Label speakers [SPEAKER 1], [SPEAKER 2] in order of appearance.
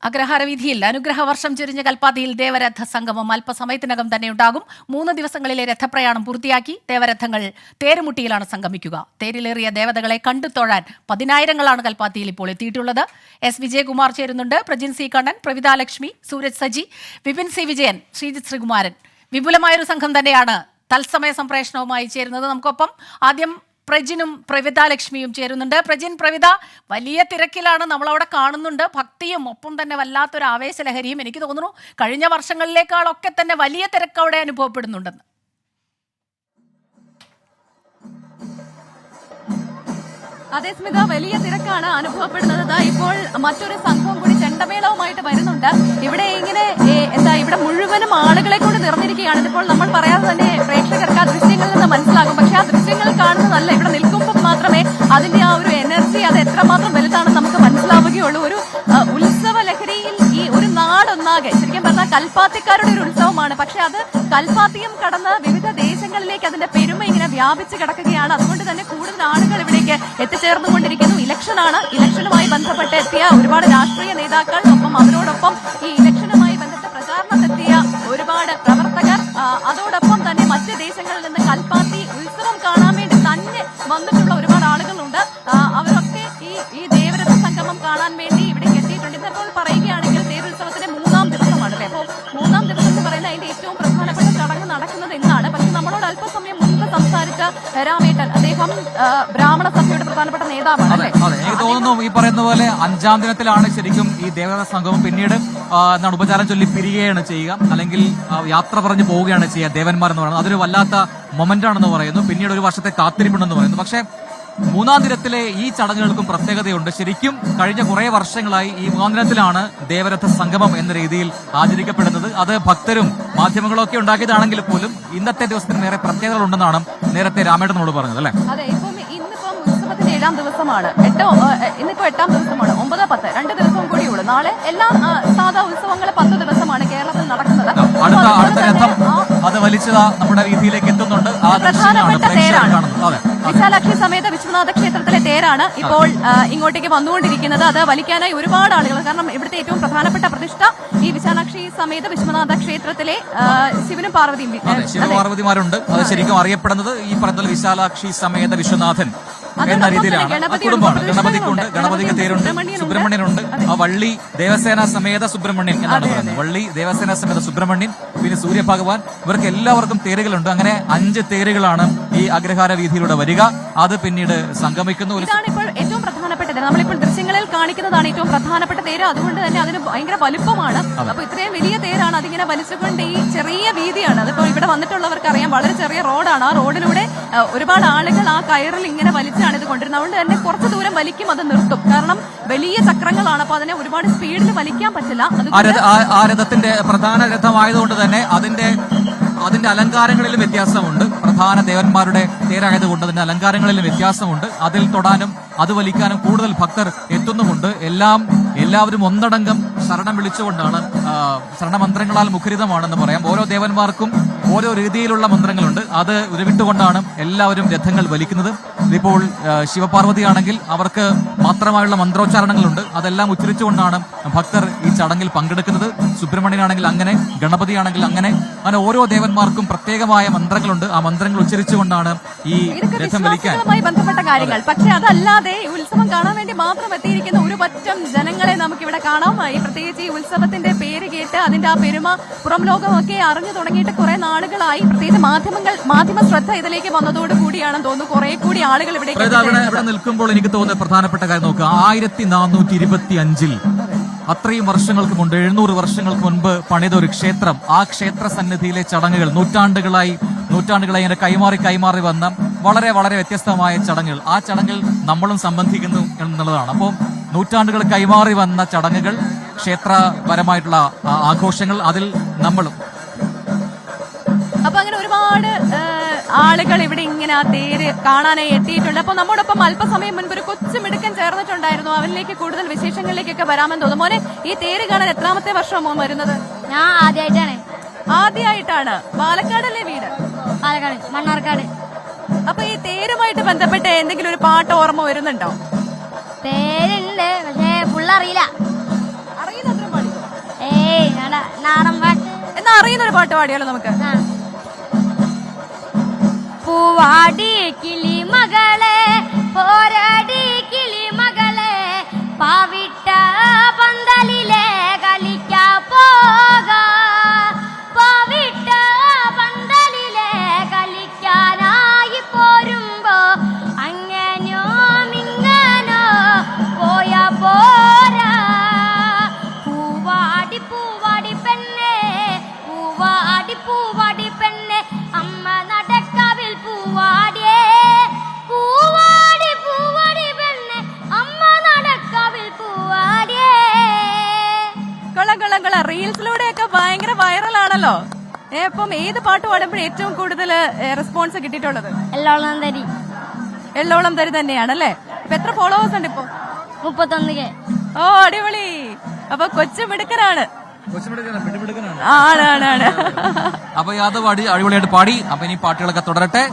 [SPEAKER 1] അഗ്രഹാരവീഥിയിൽ അനുഗ്രഹവർഷം ചൊരിഞ്ഞ കൽപ്പാത്തിയിൽ ദേവരഥ സംഗമം അല്പസമയത്തിനകം തന്നെ ഉണ്ടാകും. 3 ദിവസങ്ങളിലെ രഥപ്രയാണം പൂർത്തിയാക്കി ദേവരഥങ്ങൾ തേരുമുട്ടിയിലാണ് സംഗമിക്കുക. തേരിലേറിയ ദേവതകളെ കണ്ടു തൊഴാൻ പതിനായിരങ്ങളാണ് കൽപ്പാത്തിയിൽ ഇപ്പോൾ എത്തിയിട്ടുള്ളത്. എസ് വിജയകുമാർ ചേരുന്നുണ്ട്. Prajin C Kannan, Pravitha Lakshmi, Sooraj Saji, Vipin C Vijayan, Sreejith Sreekumaran. വിപുലമായൊരു സംഘം തന്നെയാണ് തത്സമയ സംപ്രേഷണവുമായി ചേരുന്നത്. നമുക്കൊപ്പം ആദ്യം പ്രജിനും പ്രവിത ലക്ഷ്മിയും ചേരുന്നുണ്ട്. പ്രജിൻ, പ്രവിത, വലിയ തിരക്കിലാണ് നമ്മളവിടെ കാണുന്നുണ്ട്. ഭക്തിയും ഒപ്പം തന്നെ വല്ലാത്തൊരു ആവേശലഹരിയും. എനിക്ക് തോന്നുന്നു കഴിഞ്ഞ വർഷങ്ങളിലേക്കാളൊക്കെ തന്നെ വലിയ തിരക്ക് അവിടെ അനുഭവപ്പെടുന്നുണ്ടെന്ന്.
[SPEAKER 2] അതേ സ്മിത, വലിയ തിരക്കാണ് അനുഭവപ്പെടുന്നത്. ഇപ്പോൾ മറ്റൊരു സംഘവും കൂടി ചെണ്ടമേളവുമായിട്ട് വരുന്നുണ്ട്. ഇവിടെ ഇങ്ങനെ ഇവിടെ മുഴുവനും ആളുകളെ കൊണ്ട് നിറഞ്ഞിരിക്കുകയാണ്. ഇതിപ്പോൾ നമ്മൾ പറയാതെ തന്നെ പ്രേക്ഷകർക്ക് ആ ദൃശ്യങ്ങളിൽ നിന്ന് മനസ്സിലാകും. പക്ഷെ ആ ദൃശ്യങ്ങൾ കാണുന്നതല്ല, ഇവിടെ നിൽക്കുമ്പോൾ മാത്രമേ അതിന്റെ ആ ഒരു എനർജി അത് എത്രമാത്രം വലുതാണെന്ന് നമുക്ക് മനസ്സിലാവുകയുള്ളൂ. ഒരു ഉത്സവ ലഹരിയിൽ ഈ ഒരു നാടൊന്നാകെ ശരിക്കും പറഞ്ഞാൽ കൽപ്പാത്തിക്കാരുടെ ഒരു ഉത്സവമാണ്. പക്ഷെ അത് കൽപ്പാത്തിയും കടന്ന് വിവിധ ദേശങ്ങളിലേക്ക് അതിന്റെ പെരുമ ഇങ്ങനെ വ്യാപിച്ചു കിടക്കുകയാണ്. അതുകൊണ്ട് തന്നെ കൂടുതൽ ആളുകൾ ഇവിടേക്ക് എത്തിച്ചേർന്നുകൊണ്ടിരിക്കുന്നു. ഇലക്ഷനാണ്. ഇലക്ഷനുമായി ബന്ധപ്പെട്ട് എത്തിയ ഒരുപാട് രാഷ്ട്രീയ നേതാക്കൾ, ഒപ്പം അവരോടൊപ്പം ഈ ഇലക്ഷനുമായി ബന്ധപ്പെട്ട് പ്രചാരണത്തെത്തിയ ഒരുപാട് പ്രവർത്തകർ, അതോടൊപ്പം തന്നെ മറ്റ് ദേശങ്ങളിൽ നിന്ന് കൽപ്പാത്തി ഉത്സവം കാണാൻ വേണ്ടി തന്നെ വന്നിട്ടുള്ള ഒരുപാട് ആളുകളുണ്ട്. അവരൊക്കെ ഈ ദേവരഥ സംഗമം കാണാൻ വേണ്ടി ഇവിടേക്ക് എത്തിയിട്ടുണ്ട്. ഇന്നിപ്പോൾ പറയുകയാണെങ്കിൽ തേരുത്സവത്തിന്റെ 3-ാം ദിവസമാണ് അല്ലേ? അപ്പോൾ 3-ാം ദിവസം എന്ന് പറയുന്ന അതിന്റെ ഏറ്റവും പ്രധാനപ്പെട്ട ചടങ്ങ് നടക്കുന്നത് ഇന്നാണ്. പക്ഷെ നമ്മളോട് അല്പസമയം മുൻപ് സംസാരിച്ച രാമേട്ടൻ, അദ്ദേഹം ബ്രാഹ്മണ സഭയുടെ പ്രധാനപ്പെട്ട നേതാവാണ് അല്ലേ?
[SPEAKER 3] എനിക്ക് തോന്നുന്നു ഈ പറയുന്ന പോലെ 5-ാം ദിനത്തിലാണ് ശരിക്കും ഈ ദേവരഥ സംഗമം. പിന്നീട് ഉപചാരം ചൊല്ലി പിരിയുകയാണ് ചെയ്യുക, അല്ലെങ്കിൽ യാത്ര പറഞ്ഞു പോവുകയാണ് ചെയ്യുക ദേവന്മാരെന്ന് പറയുന്നത്. അതൊരു വല്ലാത്ത മൊമെന്റ് ആണെന്ന് പറയുന്നു. പിന്നീട് ഒരു വർഷത്തെ കാത്തിരിപ്പുണ്ടെന്ന് പറയുന്നു. പക്ഷേ 3-ാം ദിനത്തിലെ ഈ ചടങ്ങുകൾക്കും പ്രത്യേകതയുണ്ട്. ശരിക്കും കഴിഞ്ഞ കുറെ വർഷങ്ങളായി ഈ 3-ാം ദിനത്തിലാണ് ദേവരഥ സംഗമം എന്ന രീതിയിൽ ആചരിക്കപ്പെടുന്നത്. അത് ഭക്തരും മാധ്യമങ്ങളും ഒക്കെ ഉണ്ടാക്കിയതാണെങ്കിൽ പോലും ഇന്നത്തെ ദിവസത്തിന് നേരെ പ്രത്യേകതകളുണ്ടെന്നാണ് നേരത്തെ രാമേട്ടനോട് പറഞ്ഞത് അല്ലേ?
[SPEAKER 2] അതെ, ഇന്നിപ്പം ഉത്സവത്തിന്റെ 7-ാം ദിവസമാണ്. ഇന്നിപ്പോ 8-ാം ദിവസമാണ്. 9, 10 2 ദിവസവും കൂടിയുള്ളൂ. നാളെ എല്ലാ സാധാ ഉത്സവങ്ങൾ 10 ദിവസമാണ് കേരളത്തിൽ നടക്കുന്നത്.
[SPEAKER 3] അടുത്ത രഥം അത് വലിച്ചതാ നമ്മുടെ രീതിയിലേക്ക് എത്തുന്നുണ്ട്.
[SPEAKER 2] പ്രധാനപ്പെട്ട തേരാണ്. വിശാലാക്ഷി സമേത വിശ്വനാഥ ക്ഷേത്രത്തിലെ തേരാണ് ഇപ്പോൾ ഇങ്ങോട്ടേക്ക് വന്നുകൊണ്ടിരിക്കുന്നത്. അത് വലിക്കാനായി ഒരുപാട് ആളുകൾ, കാരണം ഇവിടുത്തെ ഏറ്റവും പ്രധാനപ്പെട്ട പ്രതിഷ്ഠ ഈ വിശാലാക്ഷി സമേത വിശ്വനാഥ ക്ഷേത്രത്തിലെ ശിവനും പാർവതിയും,
[SPEAKER 3] ശിവപാർവതിമാരുണ്ട്. അത് ശരിക്കും അറിയപ്പെടുന്നത് ഈ പറഞ്ഞ വിശാലാക്ഷി സമേത വിശ്വനാഥൻ എന്ന രീതിയിലാണ്. കുടുംബമാണ്. ഗണപതിക്കുണ്ട്, ഗണപതിക്ക് തേരുണ്ട്, സുബ്രഹ്മണ്യനുണ്ട്. ആ വള്ളി ദേവസേന സമേത സുബ്രഹ്മണ്യൻ എന്നാണ് പറയുന്നത്. വള്ളി ദേവസേന സമേത സുബ്രഹ്മണ്യൻ, പിന്നെ സൂര്യഭഗവാൻ, ഇവർക്ക് എല്ലാവർക്കും തേരുകളുണ്ട്. അങ്ങനെ 5 തേരുകളാണ് ഈ അഗ്രഹാര വീതിയിലൂടെ വരിക. അത് പിന്നീട് സംഗമിക്കുന്നു.
[SPEAKER 2] ഇതാണ് ഇപ്പോൾ ഏറ്റവും പ്രധാനപ്പെട്ടത്. നമ്മളിപ്പോൾ ദൃശ്യങ്ങളിൽ കാണിക്കുന്നതാണ് ഏറ്റവും പ്രധാനപ്പെട്ട തേര്. അതുകൊണ്ട് തന്നെ അതിന് ഭയങ്കര വലുപ്പമാണ്. അപ്പൊ ഇത്രയും വലിയ തേരാണ്. അതിങ്ങനെ വലിച്ചുകൊണ്ട് ഈ ചെറിയ വീതിയാണ്. അതിപ്പോൾ ഇവിടെ വന്നിട്ടുള്ളവർക്ക് അറിയാം, വളരെ ചെറിയ റോഡാണ്. ആ റോഡിലൂടെ ഒരുപാട് ആളുകൾ ആ കയറിൽ ഇങ്ങനെ വലിച്ചാണ് ഇത് കൊണ്ടിരുന്നത്. അതുകൊണ്ട് തന്നെ കുറച്ചു ദൂരം വലിക്കും, അത് നിർത്തും. കാരണം വലിയ ചക്രങ്ങളാണ്. അപ്പൊ അതിനെ ഒരുപാട് സ്പീഡിൽ വലിക്കാൻ പറ്റില്ല.
[SPEAKER 3] ആ രഥത്തിന്റെ പ്രധാന രഥമായതുകൊണ്ട് തന്നെ അതിന്റെ അലങ്കാരങ്ങളിലും വ്യത്യാസമുണ്ട്. പ്രധാന ദേവന്മാരുടെ തേരായതുകൊണ്ട് അതിന്റെ അലങ്കാരങ്ങളിലും വ്യത്യാസമുണ്ട്. അതിൽ തൊടാനും അത് വലിക്കാനും കൂടുതൽ ഭക്തർ എത്തുന്നുമുണ്ട്. എല്ലാവരും ഒന്നടങ്കം ശരണം വിളിച്ചുകൊണ്ടാണ്, ശരണമന്ത്രങ്ങളാൽ മുഖരിതമാണെന്ന് പറയാം. ഓരോ ദേവന്മാർക്കും ഓരോ രീതിയിലുള്ള മന്ത്രങ്ങളുണ്ട്. അത് ഉരുവിട്ടുകൊണ്ടാണ് എല്ലാവരും രഥങ്ങൾ വലിക്കുന്നത്. ഇതിപ്പോൾ ശിവപാർവതിയാണെങ്കിൽ അവർക്ക് മാത്രമായുള്ള മന്ത്രോച്ചാരണങ്ങളുണ്ട്. അതെല്ലാം ഉച്ചരിച്ചുകൊണ്ടാണ് ഭക്തർ ഈ ചടങ്ങിൽ പങ്കെടുക്കുന്നത്. സുബ്രഹ്മണ്യനാണെങ്കിൽ അങ്ങനെ, ഗണപതിയാണെങ്കിൽ അങ്ങനെ ഓരോ ദേവന്മാർക്കും പ്രത്യേകമായ മന്ത്രങ്ങളുണ്ട്. ആ മന്ത്രങ്ങൾ ഉച്ചരിച്ചുകൊണ്ടാണ് ഈ രഥം വലിക്കാൻ
[SPEAKER 2] ബന്ധപ്പെട്ട കാര്യങ്ങൾ. പക്ഷെ അതല്ലാതെ ഉത്സവം കാണാൻ വേണ്ടി മാത്രം എത്തിയിരിക്കുന്ന ഒരു പറ്റം ജനങ്ങളെ നമുക്കിവിടെ കാണാം. ഈ പ്രത്യേകിച്ച് ഈ ഉത്സവത്തിന്റെ പേര് കേട്ട് അതിന്റെ ആ പെരുമ പുറം ലോകമൊക്കെ അറിഞ്ഞു തുടങ്ങിയിട്ട് കുറെ നാളുകളായി. പ്രത്യേകിച്ച് മാധ്യമ ശ്രദ്ധ ഇതിലേക്ക് വന്നതോട് കൂടിയാണെന്ന് തോന്നുന്നു കുറെ കൂടി ആളുകൾ ഇവിടെ
[SPEAKER 3] നിൽക്കുമ്പോൾ എനിക്ക് തോന്നുന്ന പ്രധാനപ്പെട്ട കാര്യം നോക്കുക. 1425 അത്രയും വർഷങ്ങൾക്ക് മുമ്പ്, 700 വർഷങ്ങൾക്ക് മുൻപ് പണിത ഒരു ക്ഷേത്രം. ആ ക്ഷേത്ര സന്നിധിയിലെ ചടങ്ങുകൾ നൂറ്റാണ്ടുകളായി ഇങ്ങനെ കൈമാറി വന്ന വളരെ വളരെ വ്യത്യസ്തമായ ചടങ്ങുകൾ. ആ ചടങ്ങിൽ നമ്മളും സംബന്ധിക്കുന്നു എന്നുള്ളതാണ്. അപ്പോൾ നൂറ്റാണ്ടുകൾ കൈമാറി വന്ന ചടങ്ങുകൾ, ക്ഷേത്രപരമായിട്ടുള്ള ആഘോഷങ്ങൾ, അതിൽ നമ്മളും.
[SPEAKER 2] അപ്പൊ അങ്ങനെ ഒരുപാട് ആളുകൾ ഇവിടെ ഇങ്ങനെ ആ തേര് കാണാനായി എത്തിയിട്ടുണ്ട്. അപ്പൊ നമ്മോടൊപ്പം അല്പസമയം മുൻപ് ഒരു കൊച്ചുമിടുക്കൻ ചേർന്നിട്ടുണ്ടായിരുന്നു. അവനിലേക്ക് കൂടുതൽ വിശേഷങ്ങളിലേക്കൊക്കെ വരാമെന്ന് തോന്നുന്നു. മോനെ, ഈ തേര് കാണാൻ എത്രാമത്തെ വർഷമോ വരുന്നത്?
[SPEAKER 4] ഞാൻ
[SPEAKER 2] ആദ്യമായിട്ടാണ്. പാലക്കാടല്ലേ വീട്?
[SPEAKER 4] പാലക്കാട്, മണ്ണാർക്കാട്.
[SPEAKER 2] അപ്പൊ ഈ തേരുമായിട്ട് ബന്ധപ്പെട്ട് എന്തെങ്കിലും ഒരു പാട്ട് ഓർമ്മ വരുന്നുണ്ടോ?
[SPEAKER 4] തേരുണ്ട്, പക്ഷേ ഫുൾ അറിയില്ല.
[SPEAKER 2] അറിയുന്നത്ര
[SPEAKER 4] നാടൻ പാട്ട്.
[SPEAKER 2] എന്നാ അറിയുന്ന ഒരു പാട്ട് പാടിയാലോ നമുക്ക്?
[SPEAKER 4] ആ. പൂവാടി കിളി മകളെ പോരാടി കിളി മകളെ പാവിട്ട പന്തലിലെ കളിക്കാ പോക പാവിട്ട പന്തലിലെ കളിക്കാനായി പോരുമ്പോ അങ്ങനോ മിങ്ങനോ പോയ പോരാ പൂവാടി പൂവാടി പെണ്ണെ പൂവാടി പൂവാടി പെണ്ണെ അമ്മ നടക്കാവിൽ പൂവാടിയേ പൂവാടി പൂവാടി പെണ്ണെ അമ്മ നടക്കാവിൽ പൂവാടിയേ.
[SPEAKER 2] കൊള്ളാം കൊള്ളാം കൊള്ളാം. റീൽസിലൂടെയൊക്കെ ഭയങ്കര വൈറലാണല്ലോ. അപ്പം ഏത് പാട്ട് പാടുമ്പോഴും ഏറ്റവും കൂടുതൽ റെസ്പോൺസ് കിട്ടിയിട്ടുള്ളത്?
[SPEAKER 4] എല്ലോളം തരി
[SPEAKER 2] എള്ളോളം തരി തന്നെയാണല്ലേ. ഇപ്പൊ എത്ര ഫോളോവേഴ്സ് ഉണ്ട് ഇപ്പൊ?
[SPEAKER 4] 31K.
[SPEAKER 2] ഓ അടിപൊളി. അപ്പൊ കൊച്ചു മിടുക്കനാണ്. ആണ്.
[SPEAKER 3] അപ്പൊ യാദവ് അടിപൊളിയായിട്ട് പാടി. അപ്പൊ ഇനി പാട്ടുകളൊക്കെ തുടരട്ടെ.